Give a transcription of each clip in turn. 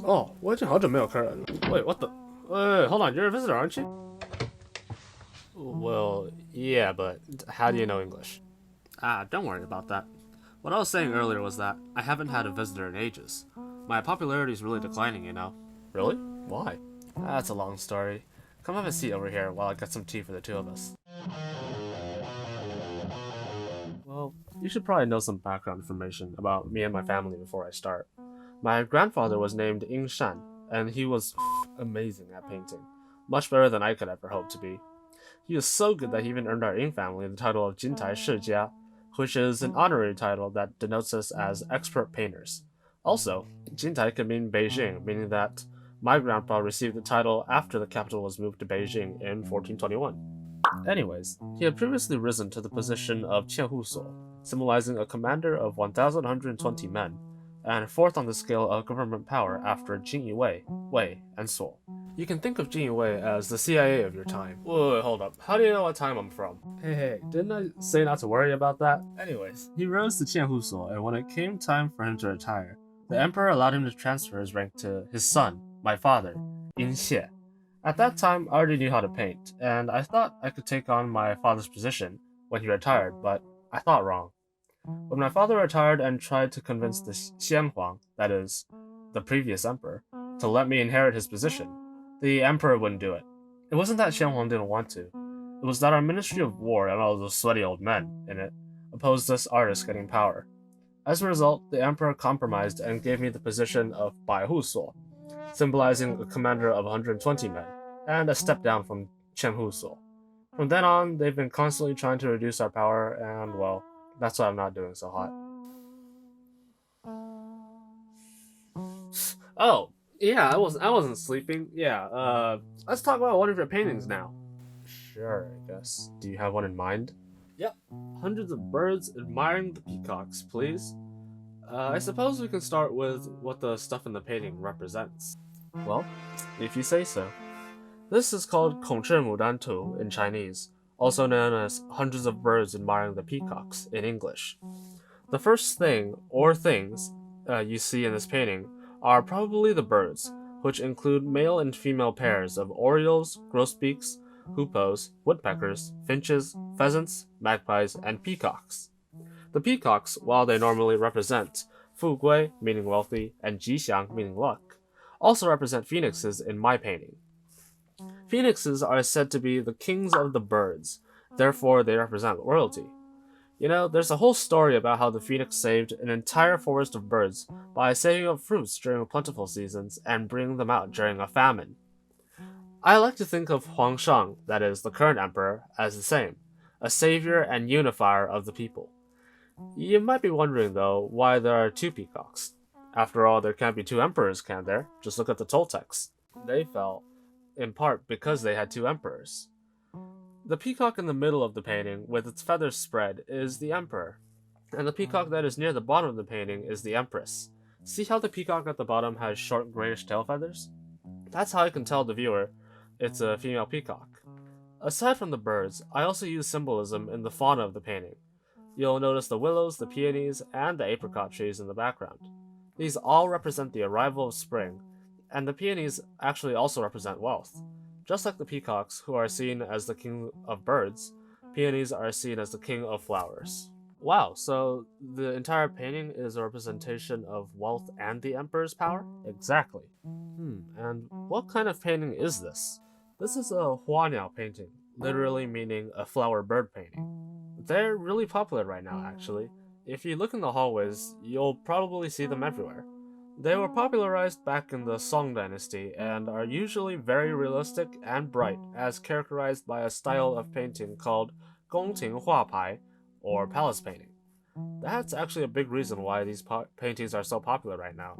哦，我已经好久没有客人了。Wait, what the? Wait, hold on. You're a visitor, aren't you? Well, yeah, but how do you know English? Ah, don't worry about that. What I was saying earlier was that I haven't had a visitor in ages. My popularity is really declining, you know. Really? Why? That's a long story. Come have a seat over here while I get some tea for the two of us. Well, you should probably know some background information about me and my family before I start. My grandfather was named Ying Shan, and he was amazing at painting. Much better than I could ever hope to be. He was so good that he even earned our Ying family the title of Jintai Shijia, which is an honorary title that denotes us as expert painters. Also, Jintai can mean Beijing, meaning that my grandpa received the title after the capital was moved to Beijing in 1421. Anyways, he had previously risen to the position of Qianhusuo, symbolizing a commander of 1,120 men, and fourth on the scale of government power after Jing Wei, and Suo. You can think of Jing Wei as the CIA of your time. Wait, hold up. How do you know what time I'm from? Hey, didn't I say not to worry about that? Anyways, he rose to Qianhusuo, and when it came time for him to retire, the emperor allowed him to transfer his rank to his son, my father, Yin Xie. At that time, I already knew how to paint, and I thought I could take on my father's position when he retired, but I thought wrong. When my father retired and tried to convince the Xianhuang, that is, the previous emperor, to let me inherit his position, the emperor wouldn't do it. It wasn't that Xianhuang didn't want to. It was that our Ministry of War and all those sweaty old men in it opposed us artists getting power. As a result, the emperor compromised and gave me the position of Bai Hu Suo, symbolizing a commander of 120 men, and a step down from Chen Huso. From then on, they've been constantly trying to reduce our power, and well, that's why I'm not doing so hot. Oh, yeah, I wasn't sleeping. Yeah, let's talk about one of your paintings now. Sure, I guess. Do you have one in mind? Yep. Hundreds of birds admiring the peacocks, please. I suppose we can start with what the stuff in the painting represents. Well, if you say so. This is called 孔雀牡丹图 in Chinese, also known as hundreds of birds admiring the peacocks in English. The first thing, or things, you see in this painting are probably the birds, which include male and female pairs of orioles, grosbeaks, hoopoes, woodpeckers, finches, pheasants, magpies, and peacocks. The peacocks, while they normally represent Fu Gui, meaning wealthy, and Jixiang, meaning luck, also represent phoenixes in my painting. Phoenixes are said to be the kings of the birds, therefore they represent royalty. You know, there's a whole story about how the phoenix saved an entire forest of birds by saving up fruits during plentiful seasons and bringing them out during a famine. I like to think of Huang Shang, that is, the current emperor, as the same, a savior and unifier of the people. You might be wondering, though, why there are two peacocks. After all, there can't be two emperors, can there? Just look at the Toltecs. They fell, in part because they had two emperors. The peacock in the middle of the painting, with its feathers spread, is the emperor, and the peacock that is near the bottom of the painting is the empress. See how the peacock at the bottom has short grayish tail feathers? That's how I can tell the viewer it's a female peacock. Aside from the birds, I also use symbolism in the fauna of the painting. You'll notice the willows, the peonies, and the apricot trees in the background. These all represent the arrival of spring, and the peonies actually also represent wealth. Just like the peacocks, who are seen as the king of birds, peonies are seen as the king of flowers. Wow, so the entire painting is a representation of wealth and the emperor's power? Exactly. And what kind of painting is this? This is a huaniao painting, literally meaning a flower bird painting. They're really popular right now, actually. If you look in the hallways, you'll probably see them everywhere. They were popularized back in the Song dynasty and are usually very realistic and bright, as characterized by a style of painting called gongqing huapai, or palace painting. That's actually a big reason why these paintings are so popular right now.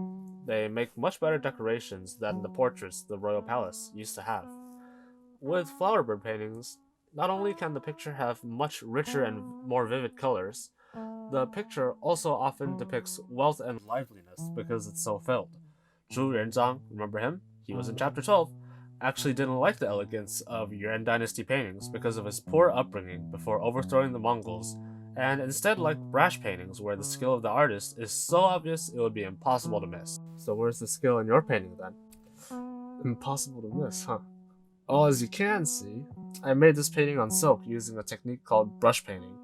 They make much better decorations than the portraits the royal palace used to have. With flowerbird paintings, not only can the picture have much richer and more vivid colors, the picture also often depicts wealth and liveliness because it's so filled. Zhu Renzang, remember him? He was in chapter 12. Actually didn't like the elegance of Yuan dynasty paintings because of his poor upbringing before overthrowing the Mongols and instead like brush paintings where the skill of the artist is so obvious it would be impossible to miss. So where's the skill in your painting then? Impossible to miss, huh? Well, as you can see, I made this painting on silk using a technique called brush painting.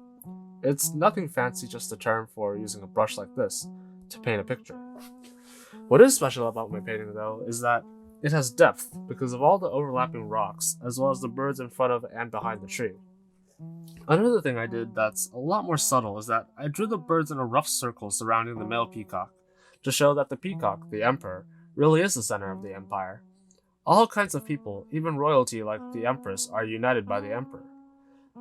It's nothing fancy, just a term for using a brush like this to paint a picture. What is special about my painting, though, is that it has depth because of all the overlapping rocks, as well as the birds in front of and behind the tree. Another thing I did that's a lot more subtle is that I drew the birds in a rough circle surrounding the male peacock, to show that the peacock, the emperor, really is the center of the empire. All kinds of people, even royalty like the empress, are united by the emperor.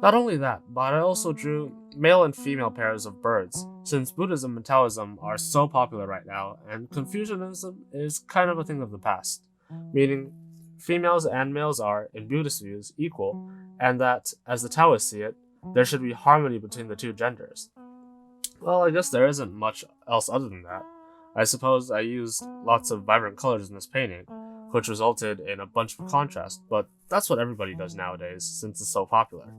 Not only that, but I also drew male and female pairs of birds, since Buddhism and Taoism are so popular right now, and Confucianism is kind of a thing of the past, meaning females and males are, in Buddhist views, equal, and that, as the Taoists see it, there should be harmony between the two genders. Well, I guess there isn't much else other than that. I suppose I used lots of vibrant colors in this painting, which resulted in a bunch of contrast, but that's what everybody does nowadays since it's so popular.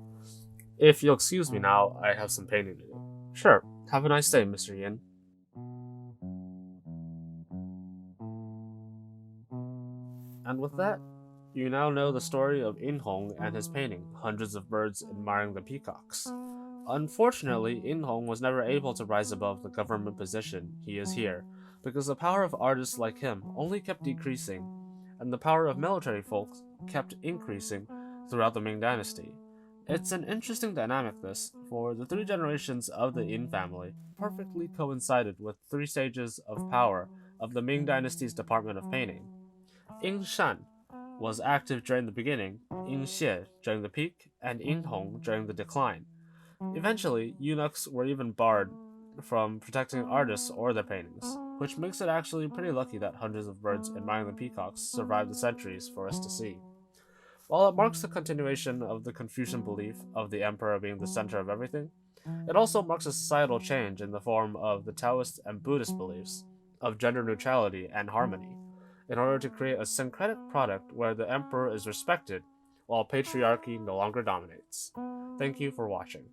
If you'll excuse me now, I have some painting to do. Sure, have a nice day, Mr. Yin. And with that, you now know the story of In Hong and his painting, Hundreds of Birds Admiring the Peacocks. Unfortunately, In Hong was never able to rise above the government position he is here, because the power of artists like him only kept decreasing, and the power of military folks kept increasing throughout the Ming Dynasty. It's an interesting dynamic, this, for the three generations of the Yin family perfectly coincided with three stages of power of the Ming Dynasty's Department of Painting. Ying Shan was active during the beginning, Ying Xie during the peak, and Ying Hong during the decline. Eventually, eunuchs were even barred from protecting artists or their paintings, which makes it actually pretty lucky that hundreds of birds admiring the peacocks survived the centuries for us to see. While it marks the continuation of the Confucian belief of the emperor being the center of everything, it also marks a societal change in the form of the Taoist and Buddhist beliefs of gender neutrality and harmony, in order to create a syncretic product where the emperor is respected while patriarchy no longer dominates. Thank you for watching.